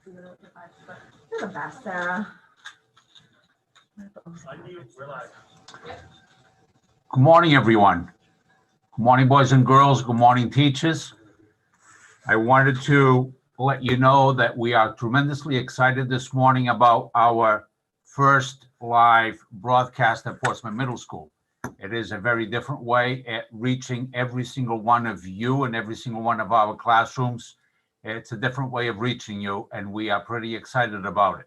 You're the best, Sarah. Good morning, everyone. Good morning, boys and girls. Good morning, teachers. I wanted to let you know that we are tremendously excited this morning about our first live broadcast at Portsmouth Middle School. It is a very different way at reaching every single one of you and every single one of our classrooms. It's a different way of reaching you, and we are pretty excited about it.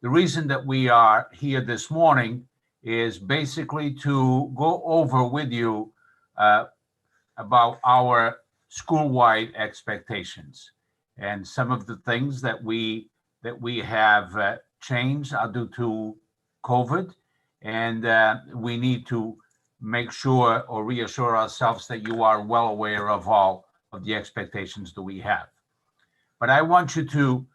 The reason that we are here this morning is basically to go over with you about our school-wide expectations, and some of the things that we have changed are due to COVID, and we need to make sure or reassure ourselves that you are well aware of all of the expectations that we have. But I want you to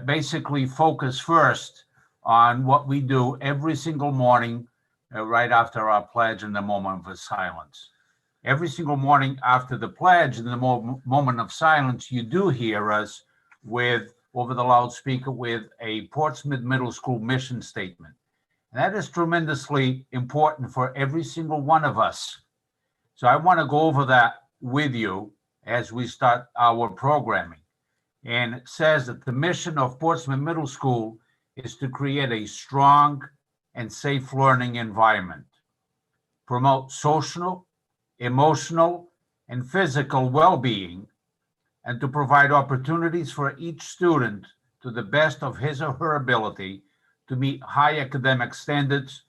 basically focus first on what we do every single morning right after our pledge and the moment of silence. Every single morning after the pledge and the moment of silence, you do hear us with over the loudspeaker with a Portsmouth Middle School mission statement. And that is tremendously important for every single one of us. So I want to go over that with you as we start our programming. And it says that the mission of Portsmouth Middle School is to create a strong and safe learning environment, promote social, emotional, and physical well-being, and to provide opportunities for each student to the best of his or her ability to meet high academic standards,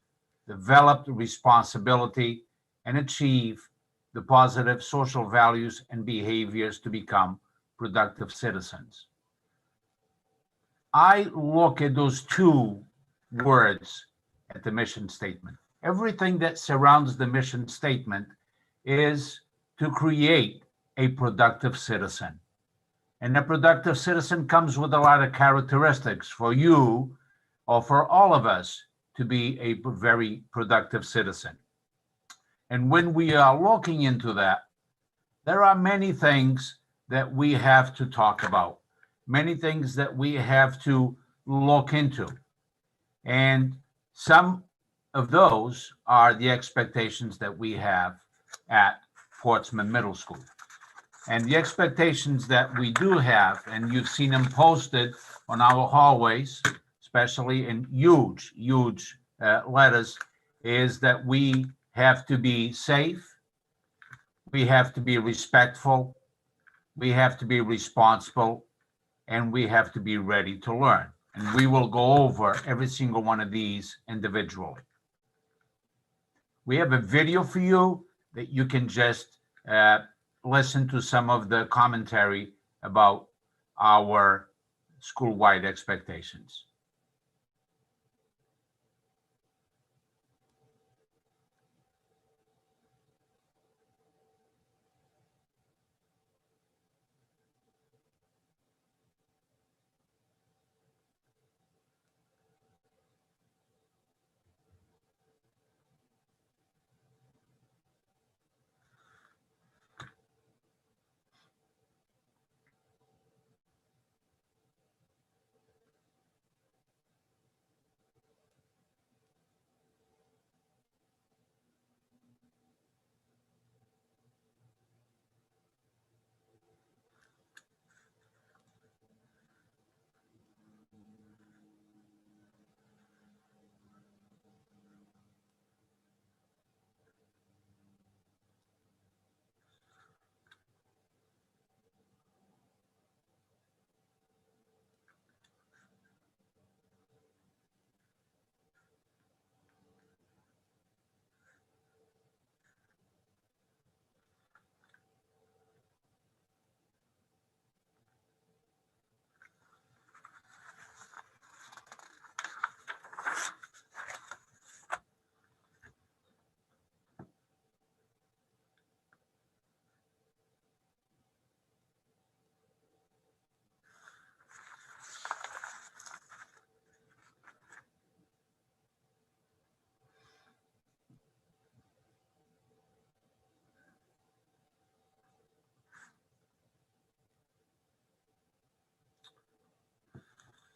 develop responsibility, and achieve the positive social values and behaviors to become productive citizens. I look at those two words at the mission statement. Everything that surrounds the mission statement is to create a productive citizen. And a productive citizen comes with a lot of characteristics for you or for all of us to be a very productive citizen. And when we are looking into that, there are many things that we have to talk about, many things that we have to look into. And some of those are the expectations that we have at Portsmouth Middle School. And the expectations that we do have, and you've seen them posted on our hallways, especially in huge letters, is that we have to be safe, we have to be respectful, we have to be responsible, and we have to be ready to learn. And we will go over every single one of these individually. We have a video for you that you can just listen to some of the commentary about our school-wide expectations.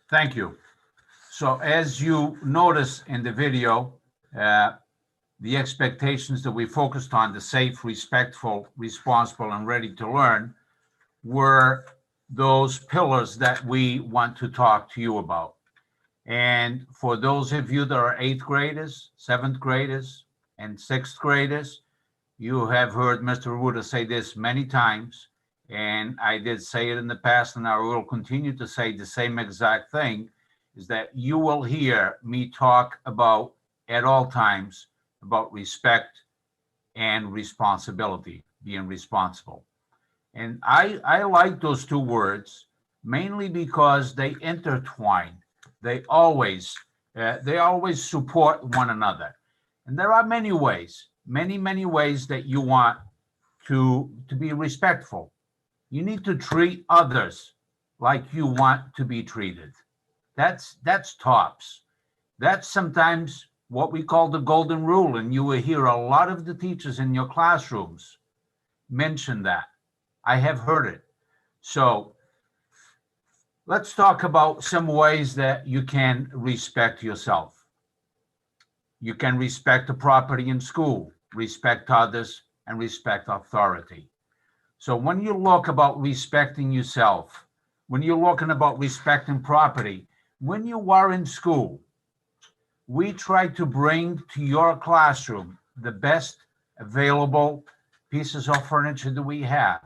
Thank you. So as you notice in the video, uh, the expectations that we focused on, the safe, respectful, responsible, and ready to learn, were those pillars that we want to talk to you about. And for those of you that are eighth graders, seventh graders, and sixth graders, you have heard Mr. Ruda say this many times, and I did say it in the past, and I will continue to say the same exact thing, is that you will hear me talk about at all times about respect and responsibility, being responsible. And I like those two words mainly because they intertwine. They always they always support one another. And there are many ways, many ways that you want to be respectful. You need to treat others like you want to be treated. That's tops. That's sometimes what we call the golden rule, and you will hear a lot of the teachers in your classrooms mention that. I have heard it. So let's talk about some ways that you can respect yourself. You can respect the property in school, respect others, and respect authority. So when you look about respecting yourself, when you're looking about respecting property, when you are in school, we try to bring to your classroom the best available pieces of furniture that we have,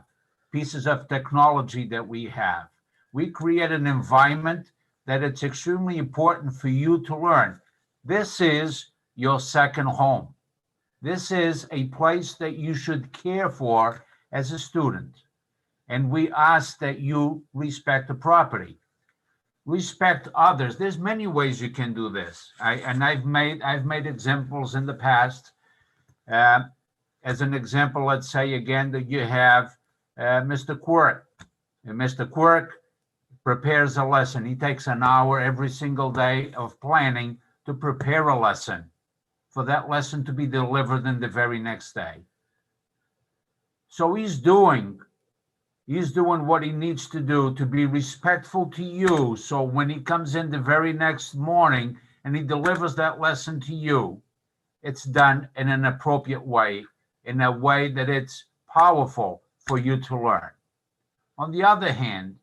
pieces of technology that we have. We create an environment that it's extremely important for you to learn. This is your second home. This is a place that you should care for as a student. And we ask that you respect the property, respect others. There's many ways you can do this. I've made examples in the past. Uh, as an example, let's say again that you have Mr. Quirk. And Mr. Quirk prepares a lesson. He takes an hour every single day of planning to prepare a lesson for that lesson to be delivered in the very next day. So he's doing what he needs to do to be respectful to you. So when he comes in the very next morning and he delivers that lesson to you, it's done in an appropriate way, in a way that it's powerful for you to learn. On the other hand,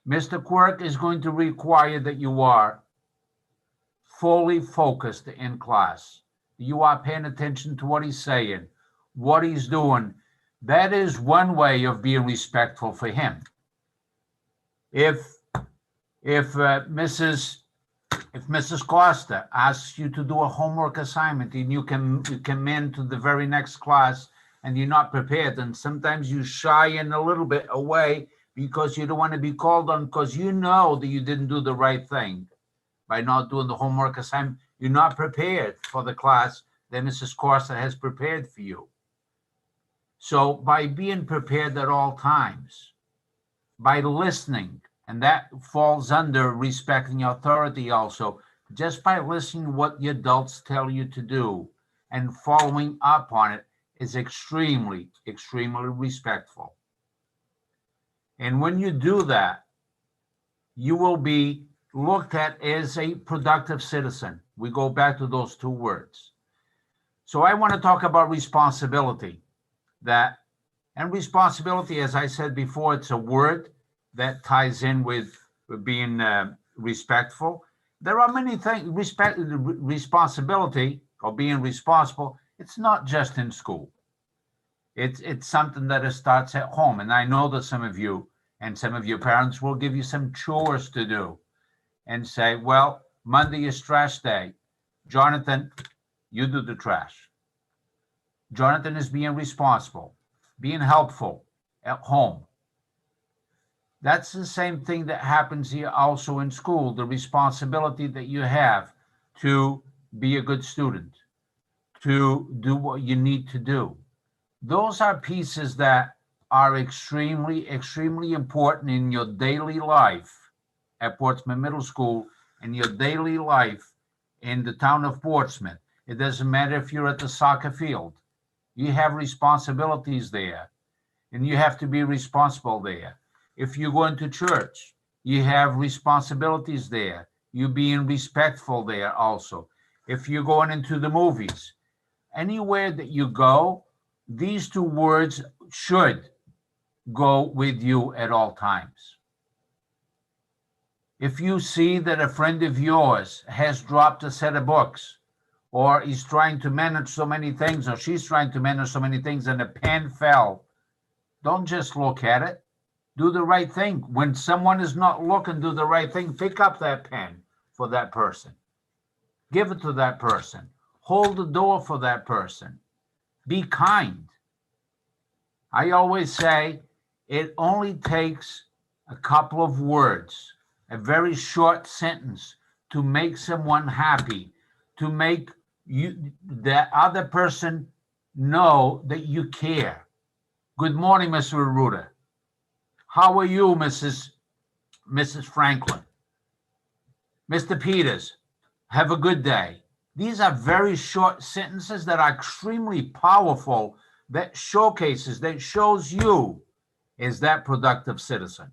Mr. Quirk is going to require that you are fully focused in class. You are paying attention to what he's saying, what he's doing. That is one way of being respectful for him. If Mrs. Costa asks you to do a homework assignment and you come into the very next class and you're not prepared, and sometimes you shy in a little bit away because you don't want to be called on because you know that you didn't do the right thing by not doing the homework assignment. You're not prepared for the class that Mrs. Costa has prepared for you. So by being prepared at all times, by listening, and that falls under respecting authority also, just by listening to what the adults tell you to do and following up on it is extremely respectful. And when you do that, you will be looked at as a productive citizen. We go back to those two words. So I want to talk about responsibility. And responsibility, as I said before, it's a word that ties in with being respectful. There are many things. Responsibility or being responsible, it's not just in school. It's something that starts at home. And I know that some of you and some of your parents will give you some chores to do and say, well, Monday is trash day. Jonathan, you do the trash. Jonathan is being responsible, being helpful at home. That's the same thing that happens here also in school, the responsibility that you have to be a good student, to do what you need to do. Those are pieces that are extremely important in your daily life at Portsmouth Middle School, in your daily life in the town of Portsmouth. It doesn't matter if you're at the soccer field. You have responsibilities there, and you have to be responsible there. If you're going to church, You have responsibilities there. You being respectful there also. If you're going into the movies, anywhere that you go, these two words should go with you at all times. If you see that a friend of yours has dropped a set of books, or he's trying to manage so many things, or she's trying to manage so many things, and a pen fell, don't just look at it. Do the right thing. When someone is not looking, do the right thing. Pick up that pen for that person. Give it to that person. Hold the door for that person. Be kind. I always say it only takes a couple of words, a very short sentence to make someone happy, to make the other person know that you care. Good morning, Mr. Arruda. How are you, Mrs. Franklin? Mr. Peters, have a good day. These are very short sentences that are extremely powerful, that shows you is that productive citizen.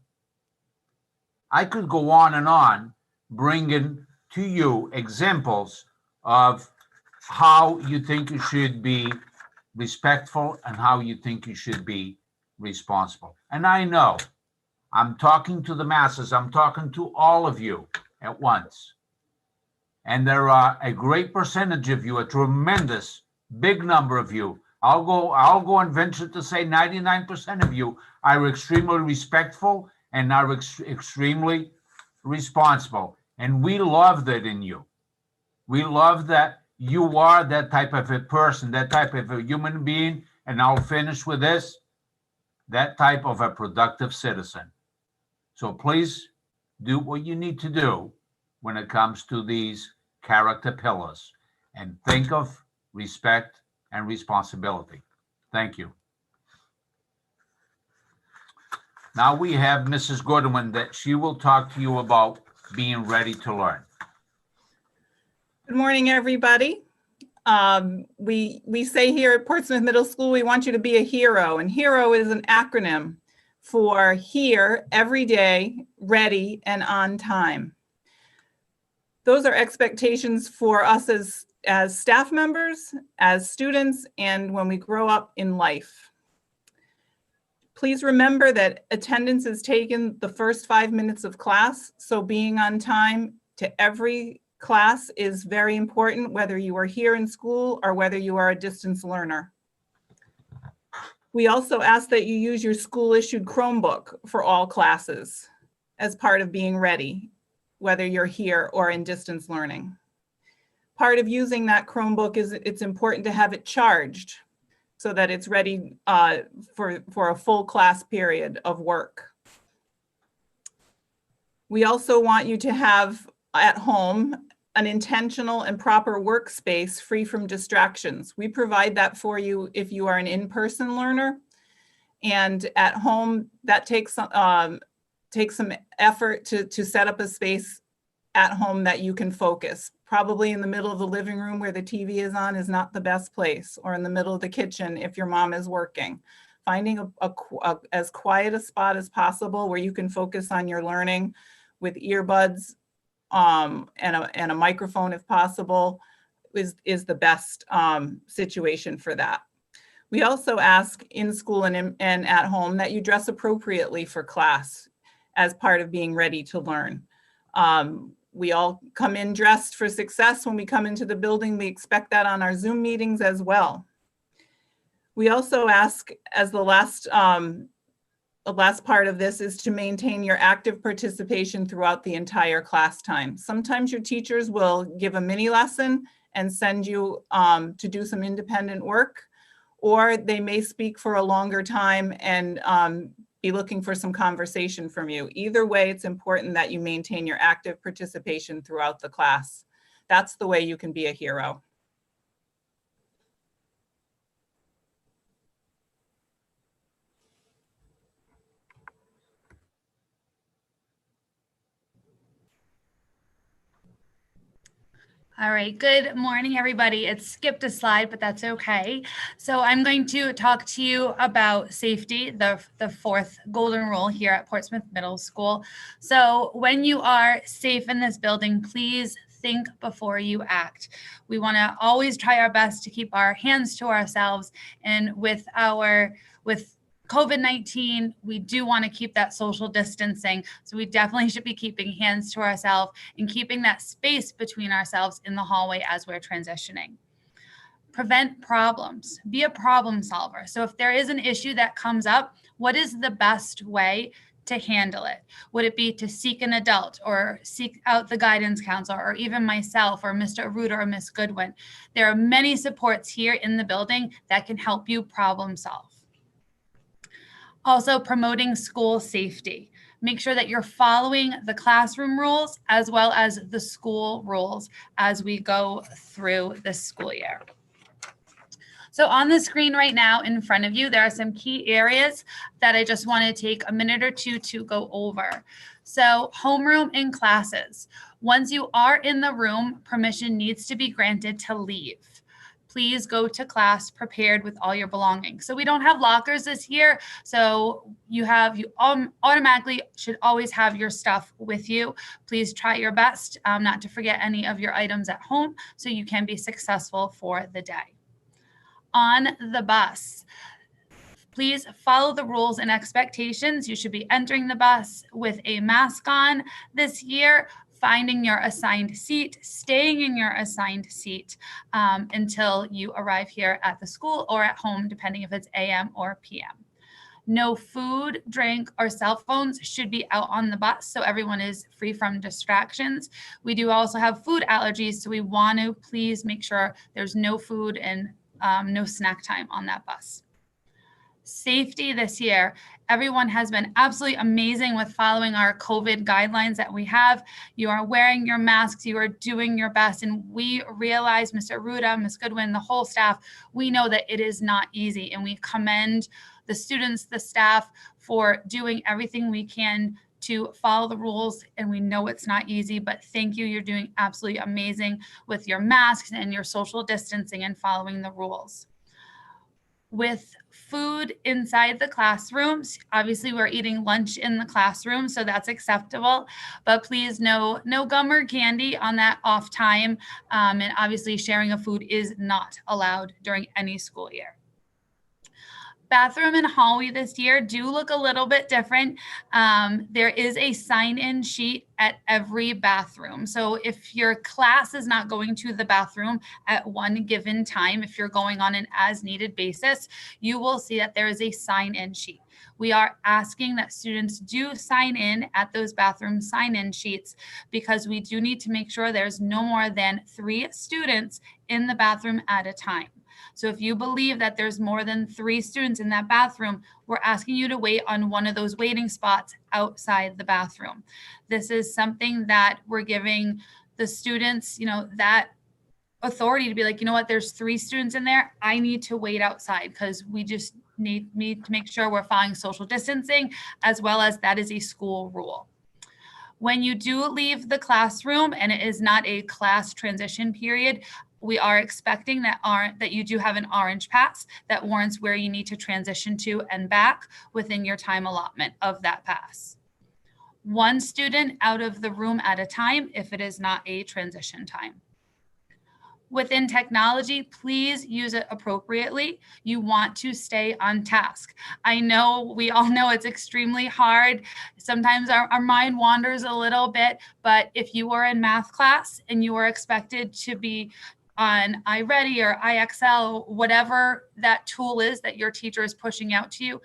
I could go on, bringing to you examples of how you think you should be respectful and how you think you should be responsible. And I know I'm talking to the masses. I'm talking to all of you at once. And there are a great percentage of you, a tremendous big number of you. I'll go and venture to say 99% of you are extremely respectful and are extremely responsible. And we love that in you. We love that you are that type of a person, that type of a human being. And I'll finish with this, that type of a productive citizen. So please do what you need to do when it comes to these character pillars, and think of respect and responsibility. Thank you. Now we have Mrs. Goodwin, that she will talk to you about being ready to learn. Good morning, everybody. We say here at Portsmouth Middle School, we want you to be a hero, and HERO is an acronym for here, every day, ready, and on time. Those are expectations for us as staff members, as students, and when we grow up in life. Please remember that attendance is taken the first 5 minutes of class, so being on time to every class is very important, whether you are here in school or whether you are a distance learner. We also ask that you use your school-issued Chromebook for all classes as part of being ready, whether you're here or in distance learning. Part of using that Chromebook is it's important to have it charged so that it's ready for a full class period of work. We also want you to have at home an intentional and proper workspace free from distractions. We provide that for you if you are an in-person learner. And at home, that takes some effort to set up a space at home that you can focus. Probably in the middle of the living room where the TV is on is not the best place, or in the middle of the kitchen if your mom is working. Finding as quiet a spot as possible where you can focus on your learning with earbuds and a microphone if possible is the best situation for that. We also ask in school and at home that you dress appropriately for class as part of being ready to learn. We all come in dressed for success when we come into the building. We expect that on our Zoom meetings as well. We also ask, as the last part of this, is to maintain your active participation throughout the entire class time. Sometimes your teachers will give a mini lesson and send you to do some independent work, or they may speak for a longer time and be looking for some conversation from you. Either way, it's important that you maintain your active participation throughout the class. That's the way you can be a hero. All right, good morning, everybody. It skipped a slide, but that's okay. So I'm going to talk to you about safety, the fourth golden rule here at Portsmouth Middle School. So when you are safe in this building, please think before you act. We want to always try our best to keep our hands to ourselves, and with COVID-19, we do want to keep that social distancing. So we definitely should be keeping hands to ourselves and keeping that space between ourselves in the hallway as we're transitioning. Prevent problems. Be a problem solver. So if there is an issue that comes up, what is the best way to handle it? Would it be to seek an adult or seek out the guidance counselor or even myself or Mr. Arruda or Ms. Goodwin? There are many supports here in the building that can help you problem solve. Also, promoting school safety. Make sure that you're following the classroom rules as well as the school rules as we go through this school year. So on the screen right now in front of you, there are some key areas that I just want to take a minute or two to go over. So homeroom and classes. Once you are in the room, permission needs to be granted to leave. Please go to class prepared with all your belongings. So we don't have lockers this year, so you automatically should always have your stuff with you. Please try your best not to forget any of your items at home so you can be successful for the day. On the bus, please follow the rules and expectations. You should be entering the bus with a mask on this year, finding your assigned seat, staying in your assigned seat until you arrive here at the school or at home, depending if it's AM or PM. No food, drink, or cell phones should be out on the bus, so everyone is free from distractions. We do also have food allergies, so we want to please make sure there's no food and no snack time on that bus. Safety this year. Everyone has been absolutely amazing with following our COVID guidelines that we have. You are wearing your masks, you are doing your best. And we realize, Mr. Arruda, Ms. Goodwin, the whole staff, we know that it is not easy. And we commend the students, the staff for doing everything we can to follow the rules. And we know it's not easy, but thank you. You're doing absolutely amazing with your masks and your social distancing and following the rules. With food inside the classrooms, obviously we're eating lunch in the classroom, so that's acceptable, but please no gum or candy on that off time. And obviously sharing of food is not allowed during any school year. Bathroom and hallway this year do look a little bit different. There is a sign-in sheet at every bathroom. So if your class is not going to the bathroom at one given time, if you're going on an as-needed basis, you will see that there is a sign-in sheet. We are asking that students do sign in at those bathroom sign-in sheets because we do need to make sure there's no more than 3 students in the bathroom at a time. So if you believe that there's more than 3 students in that bathroom, we're asking you to wait on one of those waiting spots outside the bathroom. This is something that we're giving the students, that authority to be like, you know what, there's 3 students in there. I need to wait outside because we just need to make sure we're following social distancing as well as that is a school rule. When you do leave the classroom and it is not a class transition period, we are expecting that you do have an orange pass that warrants where you need to transition to and back within your time allotment of that pass. 1 student out of the room at a time if it is not a transition time. Within technology, please use it appropriately. You want to stay on task. I know, we all know it's extremely hard. Sometimes our mind wanders a little bit, but if you are in math class and you are expected to be on iReady or IXL, whatever that tool is that your teacher is pushing out to you,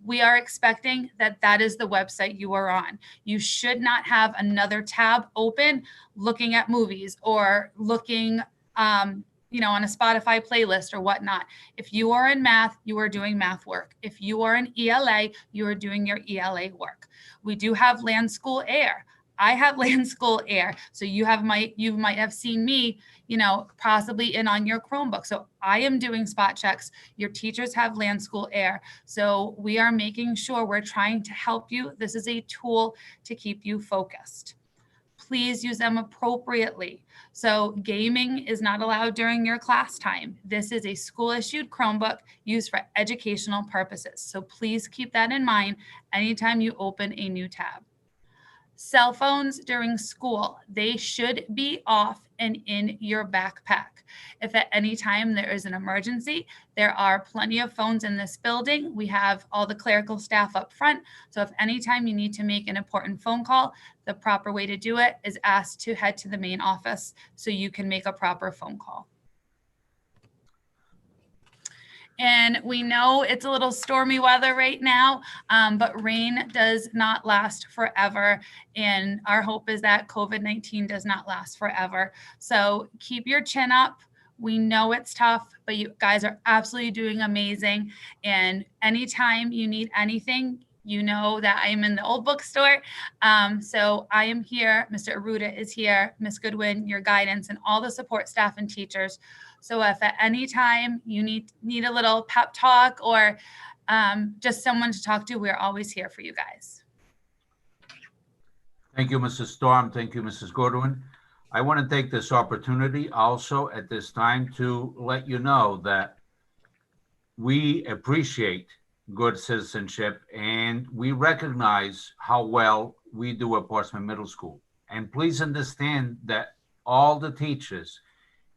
we are expecting that is the website you are on. You should not have another tab open looking at movies or looking on a Spotify playlist or whatnot. If you are in math, you are doing math work. If you are in ELA, you are doing your ELA work. We do have Land School Air. I have Land School Air. So you might have seen me, possibly in on your Chromebook. So I am doing spot checks. Your teachers have Land School Air. So we are making sure we're trying to help you. This is a tool to keep you focused. please use them appropriately. So gaming is not allowed during your class time. This is a school issued Chromebook used for educational purposes. So please keep that in mind anytime you open a new tab. Cell phones during school, they should be off and in your backpack. If at any time there is an emergency, there are plenty of phones in this building. We have all the clerical staff up front. So if anytime you need to make an important phone call, the proper way to do it is ask to head to the main office so you can make a proper phone call. And we know it's a little stormy weather right now, but rain does not last forever. And our hope is that COVID-19 does not last forever. So keep your chin up. We know it's tough, but you guys are absolutely doing amazing. And anytime you need anything, you know that I am in the old bookstore. So I am here. Mr. Aruda is here. Ms. Goodwin, your guidance, and all the support staff and teachers. So if at any time you need a little pep talk or just someone to talk to, we're always here for you guys. Thank you, Mrs. Storm. Thank you, Mrs. Goodwin. I want to take this opportunity also at this time to let you know that we appreciate good citizenship and we recognize how well we do at Portsmouth Middle School. And please understand that all the teachers,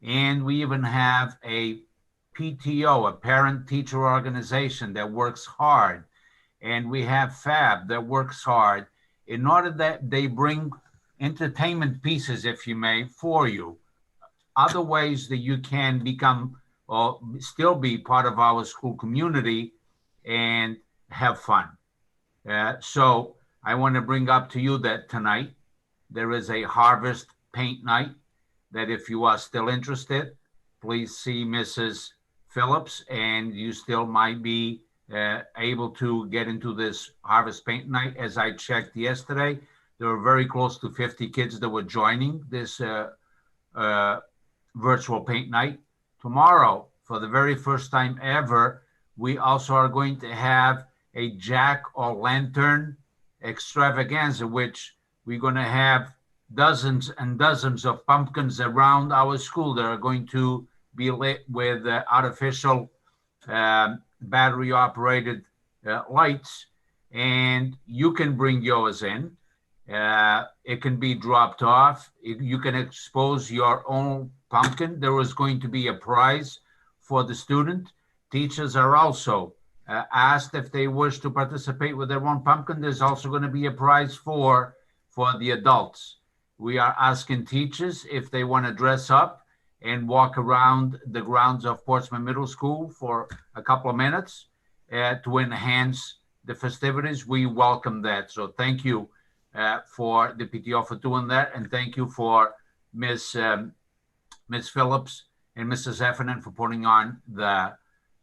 and we even have a PTO, a parent-teacher organization that works hard, and we have FAB that works hard in order that they bring entertainment pieces, if you may, for you. Other ways that you can become or still be part of our school community and have fun. So I want to bring up to you that tonight there is a harvest paint night that if you are still interested, please see Mrs. Phillips and you still might be able to get into this harvest paint night. As I checked yesterday, there were very close to 50 kids that were joining this virtual paint night. Tomorrow, for the very first time ever, we also are going to have a jack-o'-lantern extravaganza, which we're going to have dozens and dozens of pumpkins around our school that are going to be lit with artificial battery-operated lights. And you can bring yours in. It can be dropped off. You can expose your own pumpkin. There is going to be a prize for the student. Teachers are also asked if they wish to participate with their own pumpkin. There's also going to be a prize for the adults. We are asking teachers if they want to dress up and walk around the grounds of Portsmouth Middle School for a couple of minutes to enhance the festivities. We welcome that. So thank you for the PTO for doing that. And thank you for Ms. Phillips and Mrs. Heffernan for putting on the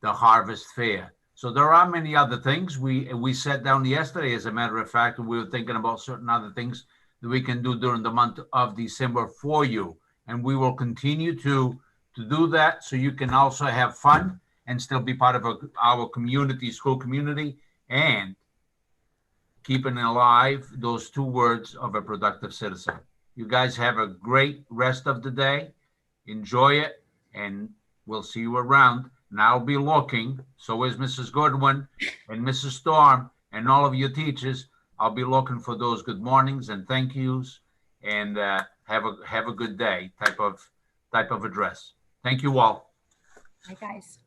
Harvest Fair. So there are many other things. We sat down yesterday, as a matter of fact, and we were thinking about certain other things that we can do during the month of December for you. And we will continue to do that so you can also have fun and still be part of our community, school community, and keeping alive those two words of a productive citizen. You guys have a great rest of the day. Enjoy it, and we'll see you around. And I'll be looking, so is Mrs. Goodwin and Mrs. Storm and all of your teachers. I'll be looking for those good mornings and thank yous and have a good day type of address. Thank you all. Hi, guys.